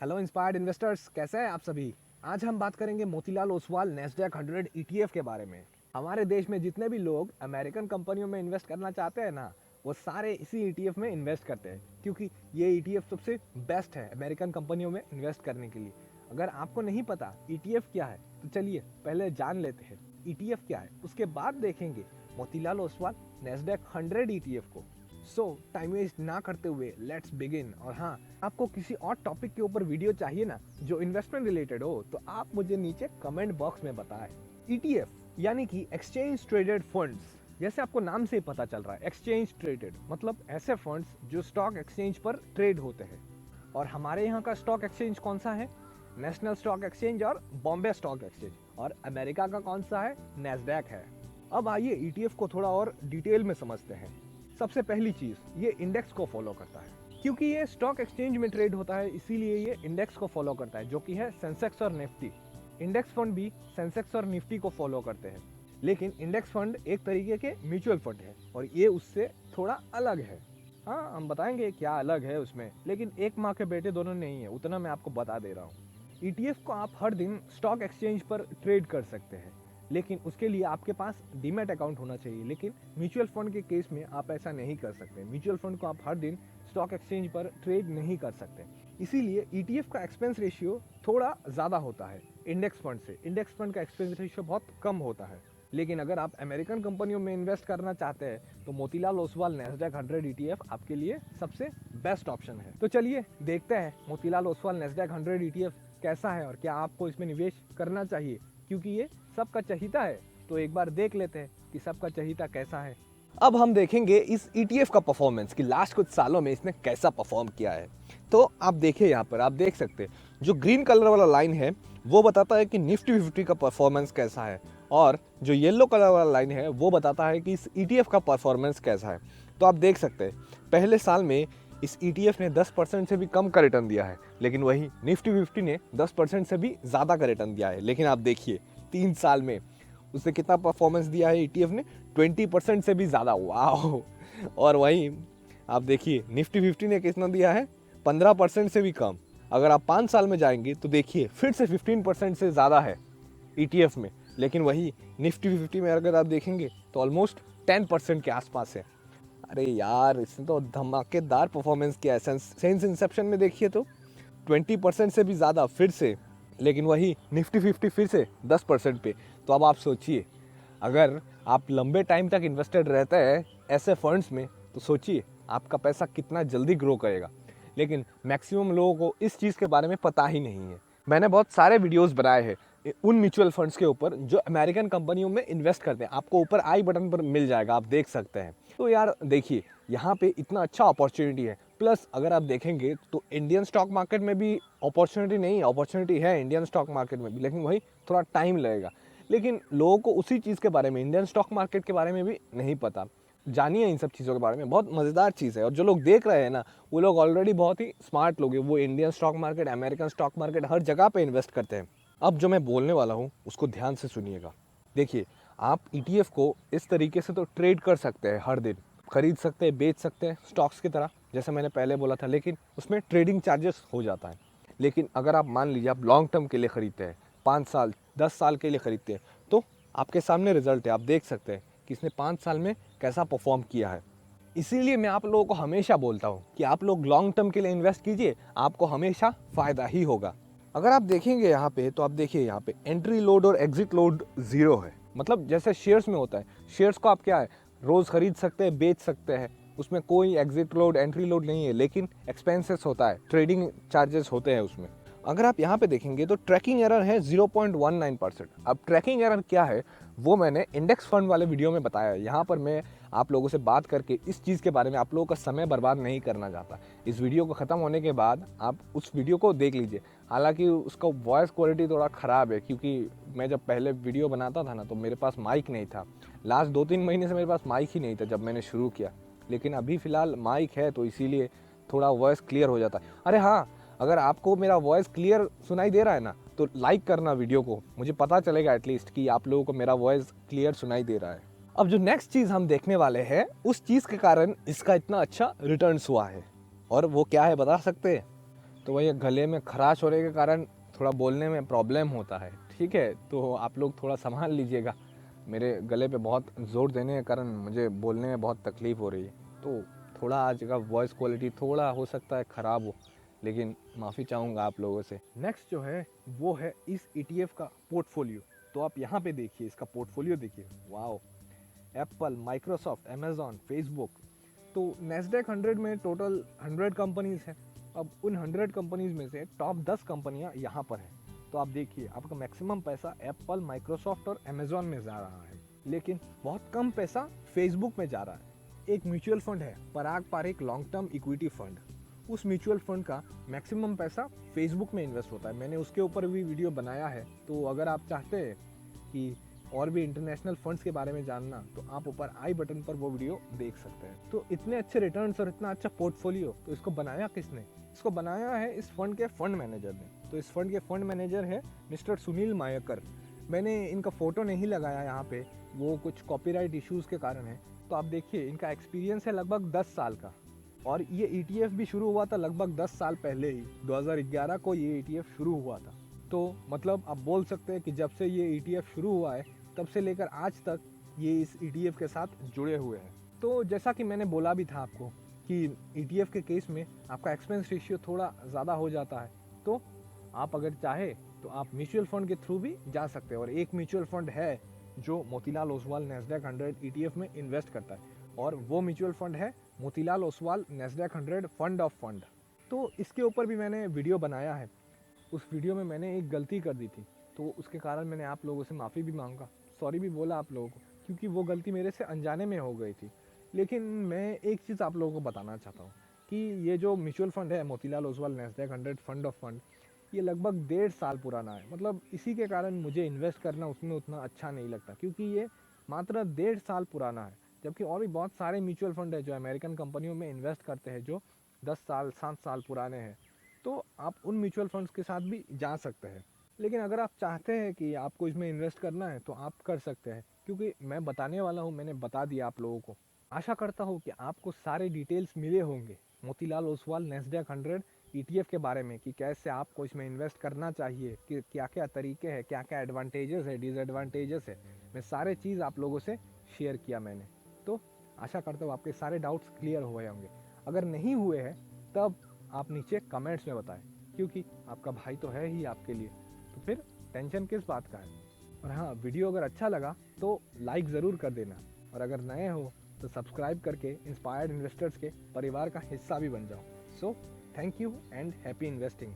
Hello inspired investors, कैसे हैं आप सभी। आज हम बात करेंगे मोतीलाल ओसवाल नैस्डैक 100 ईटीएफ के बारे में। हमारे देश में जितने भी लोग अमेरिकन कंपनियों में इन्वेस्ट करना चाहते हैं ना, वो सारे इसी ईटीएफ में इन्वेस्ट करते हैं, क्योंकि ये ईटीएफ सबसे बेस्ट है अमेरिकन कंपनियों में इन्वेस्ट करने के लिए। अगर आपको नहीं पता ईटीएफ क्या है तो चलिए पहले जान लेते हैं ईटीएफ क्या है, उसके बाद देखेंगे मोतीलाल ओसवाल नैस्डैक 100 ईटीएफ को। सो टाइम वेस्ट ना करते हुए लेट्स बिगिन। और हाँ, आपको किसी और टॉपिक के ऊपर वीडियो चाहिए ना जो इन्वेस्टमेंट रिलेटेड हो, तो आप मुझे नीचे कमेंट बॉक्स में बताएं। ईटीएफ यानी कि एक्सचेंज ट्रेडेड फंड्स, जैसे आपको नाम से ही पता चल रहा है, एक्सचेंज ट्रेडेड मतलब ऐसे फंड्स जो स्टॉक एक्सचेंज पर ट्रेड होते हैं। और हमारे यहाँ का स्टॉक एक्सचेंज कौन सा है? नेशनल स्टॉक एक्सचेंज और बॉम्बे स्टॉक एक्सचेंज। और अमेरिका का कौन सा है? नैस्डैक है। अब आइए ईटीएफ को थोड़ा और डिटेल में समझते हैं। सबसे पहली चीज, ये इंडेक्स को फॉलो करता है। क्योंकि ये स्टॉक एक्सचेंज में ट्रेड होता है, इसीलिए ये इंडेक्स को फॉलो करता है, जो कि है सेंसेक्स और निफ्टी। इंडेक्स फंड भी सेंसेक्स और निफ्टी को फॉलो करते हैं, लेकिन इंडेक्स फंड एक तरीके के म्यूचुअल फंड है और ये उससे थोड़ा अलग है। हाँ, हम बताएंगे क्या अलग है उसमें, लेकिन एक माँ के बेटे दोनों नहीं है, उतना मैं आपको बता दे रहा हूँ। ईटीएफ को आप हर दिन स्टॉक एक्सचेंज पर ट्रेड कर सकते हैं, लेकिन उसके लिए आपके पास डीमैट अकाउंट होना चाहिए। लेकिन म्यूचुअल फंड के केस में आप ऐसा नहीं कर सकते। म्यूचुअल फंड को आप हर दिन स्टॉक एक्सचेंज पर ट्रेड नहीं कर सकते, इसीलिए ईटीएफ का एक्सपेंस रेशियो थोड़ा ज़्यादा होता है इंडेक्स फंड से। इंडेक्स फंड का एक्सपेंस रेशियो बहुत कम होता है। लेकिन अगर आप अमेरिकन कंपनियों में इन्वेस्ट करना चाहते हैं तो मोतीलाल ओसवाल नैस्डैक 100 ईटीएफ आपके लिए सबसे बेस्ट ऑप्शन है। तो चलिए देखते हैं मोतीलाल ओसवाल नैस्डैक 100 ईटीएफ कैसा है और क्या आपको इसमें निवेश करना चाहिए, क्योंकि ये सबका चहीता है। तो एक बार देख लेते हैं कि सबका चहीता कैसा है। अब हम देखेंगे इस ईटीएफ का परफॉर्मेंस कि लास्ट कुछ सालों में इसने कैसा परफॉर्म किया है। तो आप देखिए, यहाँ पर आप देख सकते हैं जो ग्रीन कलर वाला लाइन है वो बताता है कि निफ्टी 50 का परफॉर्मेंस कैसा है, और जो येलो कलर वाला लाइन है वो बताता है कि इस ईटीएफ का परफॉर्मेंस कैसा है। तो आप देख सकते हैं पहले साल में इस ईटीएफ ने 10% से भी कम का रिटर्न दिया है, लेकिन वही निफ्टी 50 ने 10% से भी ज़्यादा का रिटर्न दिया है। लेकिन आप देखिए 3 साल में उसने कितना परफॉर्मेंस दिया है ईटीएफ ने? 20% से भी ज़्यादा। वाह! और वहीं आप देखिए निफ्टी 50 ने कितना दिया है? 15% से भी कम। अगर आप 5 साल में जाएंगे तो देखिए फिर से 15% से ज़्यादा है ईटीएफ में, लेकिन वही निफ्टी 50 में अगर आप देखेंगे तो ऑलमोस्ट 10% के आसपास है। अरे यार, इसने तो धमाकेदार परफॉर्मेंस किया है। सिंस इंसेप्शन में देखिए तो 20% से भी ज़्यादा फिर से, लेकिन वही निफ्टी 50 फिर से 10% पे। तो अब आप सोचिए, अगर आप लंबे टाइम तक इन्वेस्टेड रहते हैं ऐसे फंड्स में, तो सोचिए आपका पैसा कितना जल्दी ग्रो करेगा। लेकिन मैक्सिमम लोगों को इस चीज़ के बारे में पता ही नहीं है। मैंने बहुत सारे वीडियोस बनाए हैं उन म्यूचुअल फंड्स के ऊपर जो अमेरिकन कंपनियों में इन्वेस्ट करते हैं। आपको ऊपर आई बटन पर मिल जाएगा, आप देख सकते हैं। तो यार देखिए, यहाँ पे इतना अच्छा अपॉर्चुनिटी है। प्लस अगर आप देखेंगे तो इंडियन स्टॉक मार्केट में भी अपॉर्चुनिटी नहीं, अपॉर्चुनिटी है इंडियन स्टॉक मार्केट में भी, लेकिन वही थोड़ा टाइम लगेगा। लेकिन लोगों को उसी चीज़ के बारे में, इंडियन स्टॉक मार्केट के बारे में भी नहीं पता। जानिए इन सब चीज़ों के बारे में, बहुत मज़ेदार चीज़ है। और जो लोग देख रहे हैं ना, वो लोग ऑलरेडी बहुत ही स्मार्ट लोग हैं। वो Indian stock market, American stock market, हर जगह पे इन्वेस्ट करते हैं। अब जो मैं बोलने वाला हूँ उसको ध्यान से सुनिएगा। देखिए, आप ईटीएफ को इस तरीके से तो ट्रेड कर सकते हैं, हर दिन खरीद सकते हैं, बेच सकते हैं स्टॉक्स की तरह, जैसे मैंने पहले बोला था, लेकिन उसमें ट्रेडिंग चार्जेस हो जाता है। लेकिन अगर आप मान लीजिए आप लॉन्ग टर्म के लिए खरीदते हैं, 5 साल 10 साल के लिए खरीदते हैं, तो आपके सामने रिजल्ट है, आप देख सकते हैं कि इसने 5 साल में कैसा परफॉर्म किया है। इसीलिए मैं आप लोगों को हमेशा बोलता हूँ कि आप लोग लॉन्ग टर्म के लिए इन्वेस्ट कीजिए, आपको हमेशा फ़ायदा ही होगा। अगर आप देखेंगे यहाँ पे, तो आप देखिए यहाँ पे एंट्री लोड और एग्जिट लोड 0 है। मतलब जैसे शेयर्स में होता है, शेयर्स को आप क्या है, रोज़ खरीद सकते हैं, बेच सकते हैं, उसमें कोई एग्जिट लोड, एंट्री लोड नहीं है। लेकिन एक्सपेंसेस होता है, ट्रेडिंग चार्जेस होते हैं उसमें। अगर आप यहाँ पे देखेंगे तो ट्रैकिंग एरर है 0.19%। अब ट्रैकिंग एरर क्या है वो मैंने इंडेक्स फंड वाले वीडियो में बताया है। यहाँ पर मैं आप लोगों से बात करके इस चीज़ के बारे में आप लोगों का समय बर्बाद नहीं करना चाहता। इस वीडियो को ख़त्म होने के बाद आप उस वीडियो को देख लीजिए। हालांकि उसका वॉइस क्वालिटी थोड़ा ख़राब है, क्योंकि मैं जब पहले वीडियो बनाता था ना, तो मेरे पास माइक नहीं था। लास्ट 2-3 महीने से मेरे पास माइक ही नहीं था जब मैंने शुरू किया, लेकिन अभी फ़िलहाल माइक है, तो इसीलिए थोड़ा वॉइस क्लियर हो जाता है। अरे हाँ, अगर आपको मेरा वॉइस क्लियर सुनाई दे रहा है ना, तो लाइक करना वीडियो को, मुझे पता चलेगा एटलीस्ट कि आप लोगों को मेरा वॉइस क्लियर सुनाई दे रहा है। अब जो नेक्स्ट चीज़ हम देखने वाले हैं, उस चीज़ के कारण इसका इतना अच्छा रिटर्न्स हुआ है, और वो क्या है बता सकते हैं? तो वही गले में खराश होने के कारण थोड़ा बोलने में प्रॉब्लम होता है, ठीक है। तो आप लोग थोड़ा संभाल लीजिएगा, मेरे गले पे बहुत ज़ोर देने के कारण मुझे बोलने में बहुत तकलीफ़ हो रही है। तो थोड़ा आज का वॉइस क्वालिटी थोड़ा हो सकता है ख़राब हो, लेकिन माफ़ी चाहूँगा आप लोगों से। नेक्स्ट जो है वो है इस ETF का पोर्टफोलियो। तो आप यहाँ पे देखिए, इसका पोर्टफोलियो देखिए, wow. Apple, Microsoft, Amazon, Facebook. तो नैस्डैक 100 में टोटल 100 कंपनीज़ हैं। अब उन 100 कंपनीज़ में से टॉप 10 कंपनियां यहाँ पर हैं। तो आप देखिए, आपका मैक्सिमम पैसा एप्पल, माइक्रोसॉफ्ट और अमेज़ॉन में जा रहा है, लेकिन बहुत कम पैसा फेसबुक में जा रहा है। एक म्यूचुअल फंड है, Parag Parikh long term equity fund. उस म्यूचुअल फंड का मैक्सिमम पैसा फेसबुक में इन्वेस्ट होता है। मैंने उसके ऊपर भी वीडियो बनाया है, तो अगर आप चाहते हैं कि और भी इंटरनेशनल फंड्स के बारे में जानना, तो आप ऊपर आई बटन पर वो वीडियो देख सकते हैं। तो इतने अच्छे रिटर्न्स और इतना अच्छा पोर्टफोलियो, तो इसको बनाया किसने? इसको बनाया है इस फंड के फंड मैनेजर ने। तो इस फंड के फंड मैनेजर है मिस्टर सुनील मायकर। मैंने इनका फ़ोटो नहीं लगाया यहाँ पे, वो कुछ कॉपीराइट इश्यूज़ के कारण है। तो आप देखिए, इनका एक्सपीरियंस है लगभग 10 साल का, और ये ETF भी शुरू हुआ था लगभग 10 साल पहले ही। 2011 को ये ETF शुरू हुआ था। तो मतलब आप बोल सकते हैं कि जब से ये ETF शुरू हुआ है, तब से लेकर आज तक ये इस ETF के साथ जुड़े हुए हैं। तो जैसा कि मैंने बोला भी था आपको कि ETF के केस में आपका एक्सपेंस रेशियो थोड़ा ज़्यादा हो जाता है। तो आप अगर चाहे तो आप म्यूचुअल फंड के थ्रू भी जा सकते हैं। और एक म्यूचुअल फंड है जो मोतीलाल ओसवाल नैस्डैक 100 ETF में इन्वेस्ट करता है, और वो म्यूचुअल फंड है Motilal Oswal Nasdaq 100 fund of fund. तो इसके ऊपर भी मैंने वीडियो बनाया है। उस वीडियो में मैंने एक गलती कर दी थी, तो उसके कारण मैंने आप लोगों से माफ़ी भी मांगा, सॉरी भी बोला आप लोगों को, क्योंकि वो गलती मेरे से अनजाने में हो गई थी। लेकिन मैं एक चीज़ आप लोगों को बताना चाहता हूँ कि ये जो म्यूचुअल फंड है Motilal Oswal Nasdaq 100 fund of fund, ये लगभग 1.5 साल पुराना है। मतलब इसी के कारण मुझे इन्वेस्ट करना उसमें उतना अच्छा नहीं लगता, क्योंकि ये मात्र 1.5 साल पुराना है। जबकि और भी बहुत सारे म्यूचुअल फंड है जो अमेरिकन कंपनियों में इन्वेस्ट करते हैं, जो 10 साल 7 साल पुराने हैं। तो आप उन म्यूचुअल फंड्स के साथ भी जा सकते हैं। लेकिन अगर आप चाहते हैं कि आपको इसमें इन्वेस्ट करना है, तो आप कर सकते हैं, क्योंकि मैं बताने वाला हूँ, मैंने बता दिया आप लोगों को। आशा करता हूँ कि आपको सारे डिटेल्स मिले होंगे मोतीलाल ओसवाल नैस्डैक 100 ETF के बारे में, कि कैसे आपको इसमें इन्वेस्ट करना चाहिए, कि क्या क्या तरीके हैं, क्या क्या एडवांटेजेस है, डिसएडवांटेजेस है। मैं सारे चीज़ आप लोगों से शेयर किया मैंने। तो आशा करता हूँ आपके सारे डाउट्स क्लियर हुए होंगे। अगर नहीं हुए हैं तब आप नीचे कमेंट्स में बताएं, क्योंकि आपका भाई तो है ही आपके लिए, तो फिर टेंशन किस बात का है। और हाँ, वीडियो अगर अच्छा लगा तो लाइक ज़रूर कर देना, और अगर नए हो तो सब्सक्राइब करके इंस्पायर्ड इन्वेस्टर्स के परिवार का हिस्सा भी बन जाओ। So thank you and happy investing.